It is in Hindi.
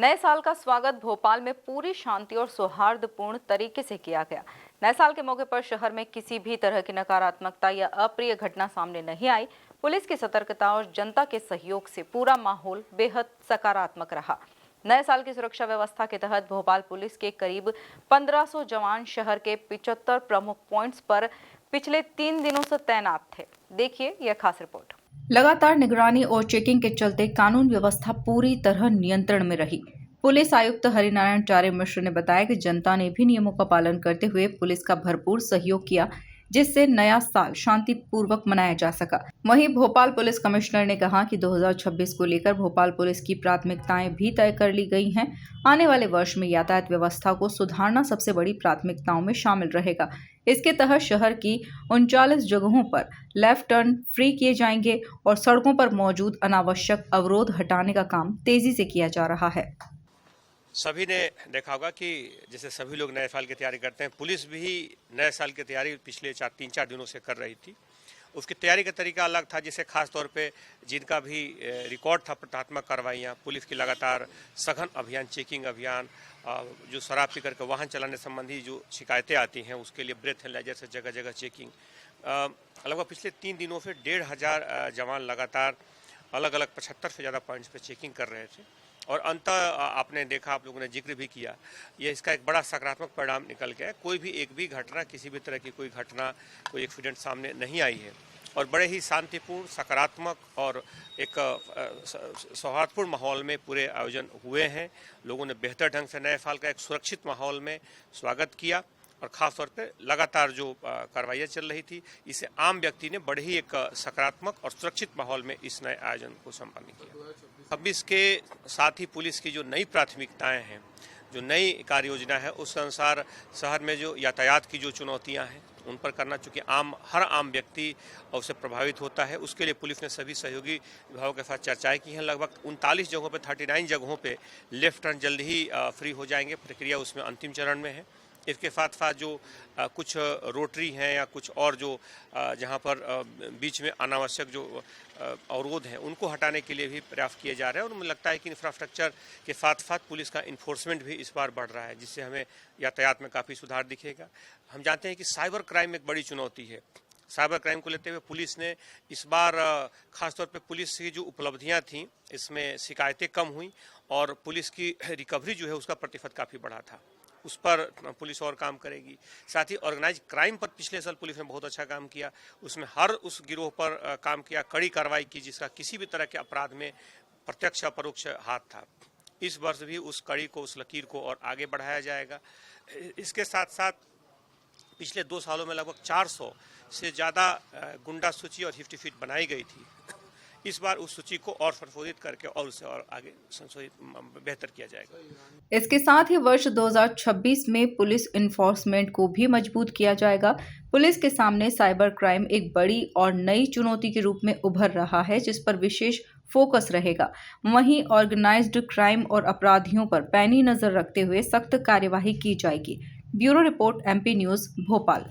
नए साल का स्वागत भोपाल में पूरी शांति और सौहार्दपूर्ण तरीके से किया गया। नए साल के मौके पर शहर में किसी भी तरह की नकारात्मकता या अप्रिय घटना सामने नहीं आई। पुलिस की सतर्कता और जनता के सहयोग से पूरा माहौल बेहद सकारात्मक रहा। नए साल की सुरक्षा व्यवस्था के तहत भोपाल पुलिस के करीब 1500 जवान शहर के 75 प्रमुख पॉइंट्स पर पिछले 3 दिनों से तैनात थे। देखिए यह खास रिपोर्ट। लगातार निगरानी और चेकिंग के चलते कानून व्यवस्था पूरी तरह नियंत्रण में रही। पुलिस आयुक्त हरिनारायण चारे मिश्र ने बताया कि जनता ने भी नियमों का पालन करते हुए पुलिस का भरपूर सहयोग किया, जिससे नया साल शांतिपूर्वक मनाया जा सका। वहीं भोपाल पुलिस कमिश्नर ने कहा कि 2026 को लेकर भोपाल पुलिस की प्राथमिकताएं भी तय कर ली गई हैं। आने वाले वर्ष में यातायात व्यवस्था को सुधारना सबसे बड़ी प्राथमिकताओं में शामिल रहेगा। इसके तहत शहर की 39 जगहों पर लेफ्ट टर्न फ्री किए जाएंगे और सड़कों पर मौजूद अनावश्यक अवरोध हटाने का काम तेजी से किया जा रहा है। सभी ने देखा होगा कि जैसे सभी लोग नए साल की तैयारी करते हैं, पुलिस भी नए साल की तैयारी पिछले 3-4 दिनों से कर रही थी। उसकी तैयारी का तरीका अलग था, जिसे खास तौर पे जिनका भी रिकॉर्ड था प्रतिहतात्मक कार्रवाइयाँ, पुलिस की लगातार सघन अभियान, चेकिंग अभियान, जो शराब पी करके वाहन चलाने संबंधी जो शिकायतें आती हैं उसके लिए ब्रेथ एनालाइजर से जगह जगह चेकिंग। लगभग पिछले 3 दिनों से 1500 जवान लगातार अलग अलग 75 से ज़्यादा पॉइंट्स पे चेकिंग कर रहे थे और अंततः आपने देखा, आप लोगों ने जिक्र भी किया, ये इसका एक बड़ा सकारात्मक परिणाम निकल गया है। कोई भी एक भी घटना, किसी भी तरह की कोई घटना, कोई एक्सीडेंट सामने नहीं आई है और बड़े ही शांतिपूर्ण, सकारात्मक और एक सौहार्दपूर्ण माहौल में पूरे आयोजन हुए हैं। लोगों ने बेहतर ढंग से नए साल का एक सुरक्षित माहौल में स्वागत किया और ख़ास तौर पे लगातार जो कार्रवाइयाँ चल रही थी, इसे आम व्यक्ति ने बड़े ही एक सकारात्मक और सुरक्षित माहौल में इस नए आयोजन को संपन्न किया। 26 के साथ ही पुलिस की जो नई प्राथमिकताएं हैं, जो नई कार्य योजना है, उस अनुसार शहर में जो यातायात की जो चुनौतियां हैं उन पर करना, चूँकि हर आम व्यक्ति उससे प्रभावित होता है, उसके लिए पुलिस ने सभी सहयोगी विभागों के साथ चर्चाएं की हैं। लगभग 39 जगहों पे 39 जगहों पे लेफ्ट टर्न जल्द ही फ्री हो जाएंगे। प्रक्रिया उसमें अंतिम चरण में है। इसके साथ साथ जो कुछ रोटरी हैं या कुछ और जो जहां पर बीच में अनावश्यक जो अवरोध हैं उनको हटाने के लिए भी प्रयास किए जा रहे हैं और मुझे लगता है कि इंफ्रास्ट्रक्चर के साथ साथ पुलिस का इन्फोर्समेंट भी इस बार बढ़ रहा है, जिससे हमें यातायात में काफ़ी सुधार दिखेगा। हम जानते हैं कि साइबर क्राइम एक बड़ी चुनौती है। साइबर क्राइम को लेते हुए पुलिस ने इस बार खासतौर पे पुलिस की जो उपलब्धियां थीं, इसमें शिकायतें कम हुई और पुलिस की रिकवरी जो है उसका प्रतिशत काफ़ी बढ़ा था। उस पर पुलिस और काम करेगी। साथ ही ऑर्गेनाइज क्राइम पर पिछले साल पुलिस ने बहुत अच्छा काम किया, उसमें हर उस गिरोह पर काम किया, कड़ी कार्रवाई की जिसका किसी भी तरह के अपराध में प्रत्यक्ष अपरोक्ष हाथ था। इस वर्ष भी उस कड़ी को, उस लकीर को और आगे बढ़ाया जाएगा। इसके साथ साथ पिछले 2 सालों में लगभग 400 से ज़्यादा गुंडा सूची और हिस्ट्री शीट बनाई गई थी। इस बार उस सूची को और संशोधित करके और उसे और आगे संशोधित बेहतर किया जाएगा। इसके साथ ही वर्ष 2026 में पुलिस इन्फोर्समेंट को भी मजबूत किया जाएगा। पुलिस के सामने साइबर क्राइम एक बड़ी और नई चुनौती के रूप में उभर रहा है, जिस पर विशेष फोकस रहेगा। वहीं ऑर्गेनाइज्ड क्राइम और अपराधियों पर पैनी नजर रखते हुए सख्त कार्यवाही की जाएगी। Bureau report, MP news, Bhopal.